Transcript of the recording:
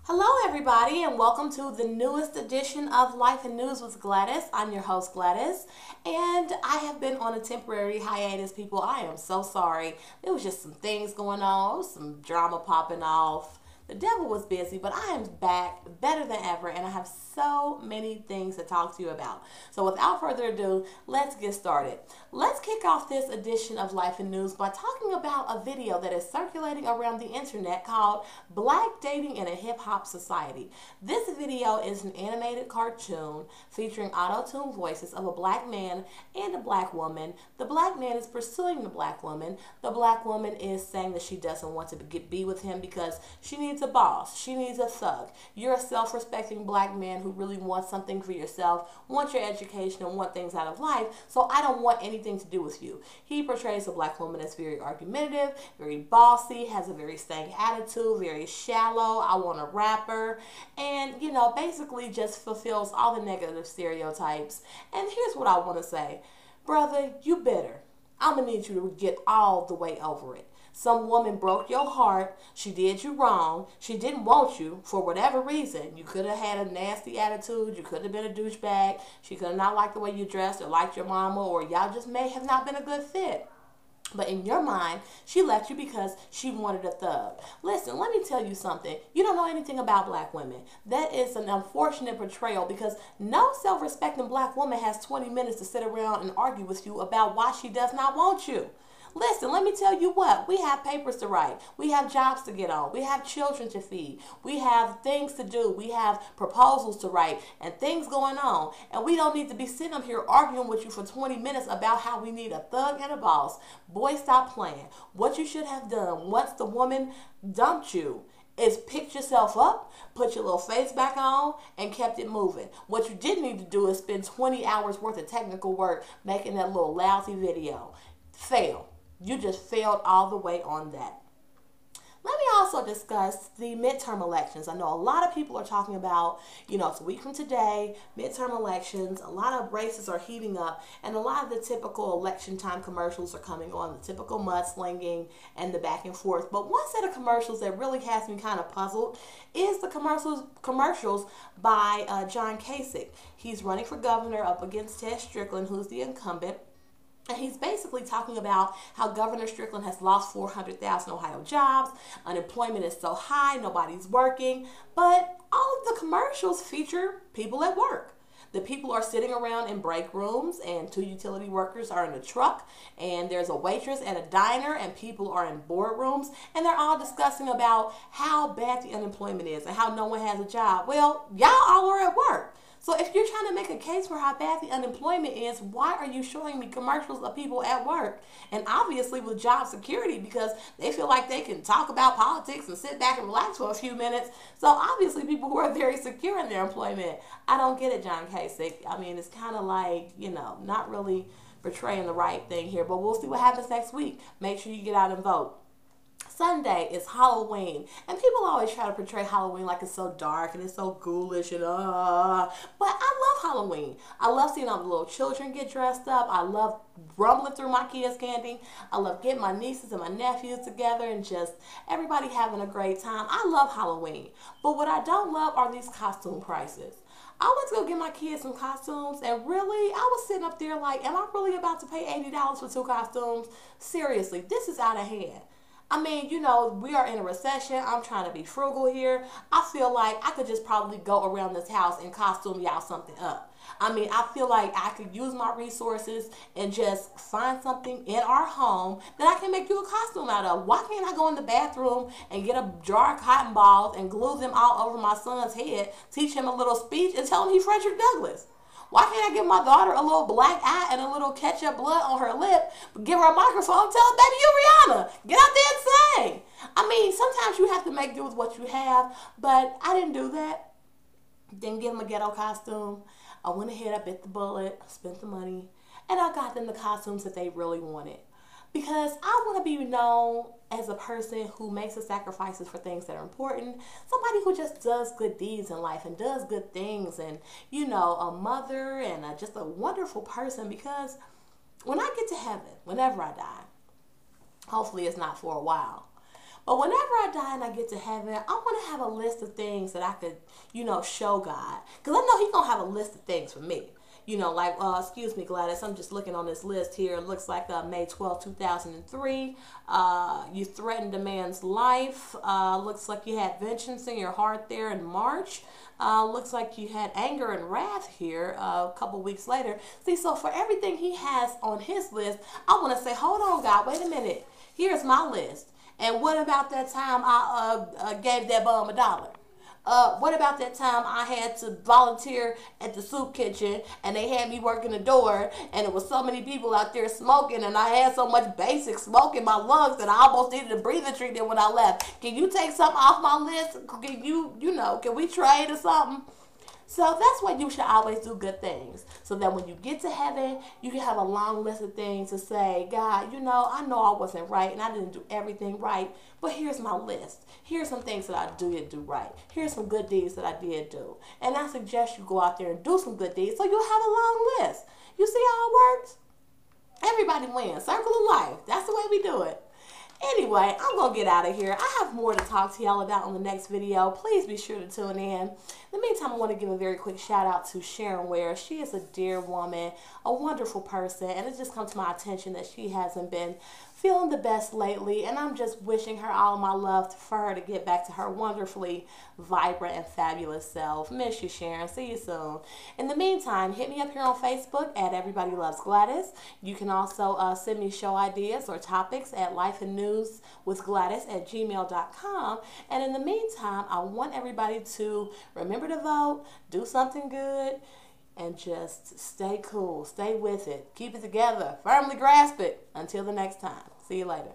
Hello, everybody, and welcome to the newest edition of Life and News with Gladys. I'm your host, Gladys, and I have been on a temporary hiatus, people. I am so sorry. There was just some things going on, some drama popping off. The devil was busy, but I am back better than ever, and I have so many things to talk to you about. So without further ado, let's get started. Let's kick off this edition of Life and News by talking about a video that is circulating around the internet called Black Dating in a Hip Hop Society. This video is an animated cartoon featuring auto-tuned voices of a black man and a black woman. The black man is pursuing the black woman. The black woman is saying that she doesn't want to be with him because she needs a boss. She needs a thug. You're a self-respecting black man who really wants something for yourself, wants your education, and want things out of life, so I don't want anything to do with you. He portrays a black woman as very argumentative, very bossy, has a very stank attitude, very shallow, I want a rapper, and, basically just fulfills all the negative stereotypes. And here's what I want to say. Brother, you bitter. I'm going to need you to get all the way over it. Some woman broke your heart. She did you wrong. She didn't want you for whatever reason. You could have had a nasty attitude. You could have been a douchebag. She could have not liked the way you dressed or liked your mama, or y'all just may have not been a good fit. But in your mind, she left you because she wanted a thug. Listen, let me tell you something. You don't know anything about black women. That is an unfortunate portrayal because no self-respecting black woman has 20 minutes to sit around and argue with you about why she does not want you. Listen, let me tell you what. We have papers to write. We have jobs to get on. We have children to feed. We have things to do. We have proposals to write and things going on. And we don't need to be sitting up here arguing with you for 20 minutes about how we need a thug and a boss. Boy, stop playing. What you should have done once the woman dumped you is picked yourself up, put your little face back on, and kept it moving. What you didn't need to do is spend 20 hours worth of technical work making that little lousy video. Fail. You just failed all the way on that. Let me also discuss the midterm elections. I know a lot of people are talking about, it's a week from today, midterm elections. A lot of races are heating up, and a lot of the typical election time commercials are coming on, the typical mudslinging and the back and forth. But one set of commercials that really has me kind of puzzled is the commercials by John Kasich. He's running for governor up against Ted Strickland, who's the incumbent. And he's basically talking about how Governor Strickland has lost 400,000 Ohio jobs, unemployment is so high, nobody's working, but all of the commercials feature people at work. The people are sitting around in break rooms, and 2 utility workers are in a truck, and there's a waitress at a diner, and people are in boardrooms, and they're all discussing about how bad the unemployment is and how no one has a job. Well, y'all all are at work. So if you're trying to make a case for how bad the unemployment is, why are you showing me commercials of people at work? And obviously with job security, because they feel like they can talk about politics and sit back and relax for a few minutes. So obviously people who are very secure in their employment. I don't get it, John Kasich. I mean, it's kind of like, not really portraying the right thing here. But we'll see what happens next week. Make sure you get out and vote. Sunday is Halloween, and people always try to portray Halloween like it's so dark and it's so ghoulish and but I love Halloween. I love seeing all the little children get dressed up. I love rumbling through my kids' candy. I love getting my nieces and my nephews together and just everybody having a great time. I love Halloween, but what I don't love are these costume prices. I went to go get my kids some costumes, and really, I was sitting up there like, am I really about to pay $80 for 2 costumes? Seriously, this is out of hand. I mean, we are in a recession. I'm trying to be frugal here. I feel like I could just probably go around this house and costume y'all something up. I mean, I feel like I could use my resources and just find something in our home that I can make you a costume out of. Why can't I go in the bathroom and get a jar of cotton balls and glue them all over my son's head, teach him a little speech, and tell him he's Frederick Douglass? Why can't I give my daughter a little black eye and a little ketchup blood on her lip, give her a microphone, and tell her, baby, you Rihanna, get out there and sing? I mean, sometimes you have to make do with what you have, but I didn't do that. Didn't give them a ghetto costume. I went ahead, I bit the bullet, spent the money, and I got them the costumes that they really wanted. Because I want to be known as a person who makes the sacrifices for things that are important. Somebody who just does good deeds in life and does good things. And, a mother and just a wonderful person. Because when I get to heaven, whenever I die, hopefully it's not for a while, But whenever I die and I get to heaven, I want to have a list of things that I could, show God. Because I know He's going to have a list of things for me. Like, excuse me, Gladys, I'm just looking on this list here. It looks like May 2003. You threatened a man's life. Looks like you had vengeance in your heart there in March. Looks like you had anger and wrath here a couple weeks later. See, so for everything He has on His list, I want to say, hold on, God, wait a minute. Here's my list. And what about that time I gave that bum $1? What about that time I had to volunteer at the soup kitchen and they had me working the door and there was so many people out there smoking and I had so much basic smoke in my lungs that I almost needed a breathing treatment when I left. Can you take something off my list? Can can we trade or something? So that's why you should always do good things. So that when you get to heaven, you can have a long list of things to say, God, I know I wasn't right and I didn't do everything right, but here's my list. Here's some things that I did do right. Here's some good deeds that I did do. And I suggest you go out there and do some good deeds so you'll have a long list. You see how it works? Everybody wins. Circle of life. That's the way we do it. Anyway, I'm going to get out of here. I have more to talk to y'all about on the next video. Please be sure to tune in. In the meantime, I want to give a very quick shout out to Sharon Ware. She is a dear woman, a wonderful person, and it just come to my attention that she hasn't been feeling the best lately, and I'm just wishing her all my love for her to get back to her wonderfully vibrant and fabulous self. Miss you, Sharon. See you soon. In the meantime, hit me up here on Facebook at Everybody Loves Gladys. You can also send me show ideas or topics at lifeandnewswithgladys@gmail.com. And in the meantime, I want everybody to remember to vote, do something good, and just stay cool. Stay with it. Keep it together. Firmly grasp it. Until the next time. See you later.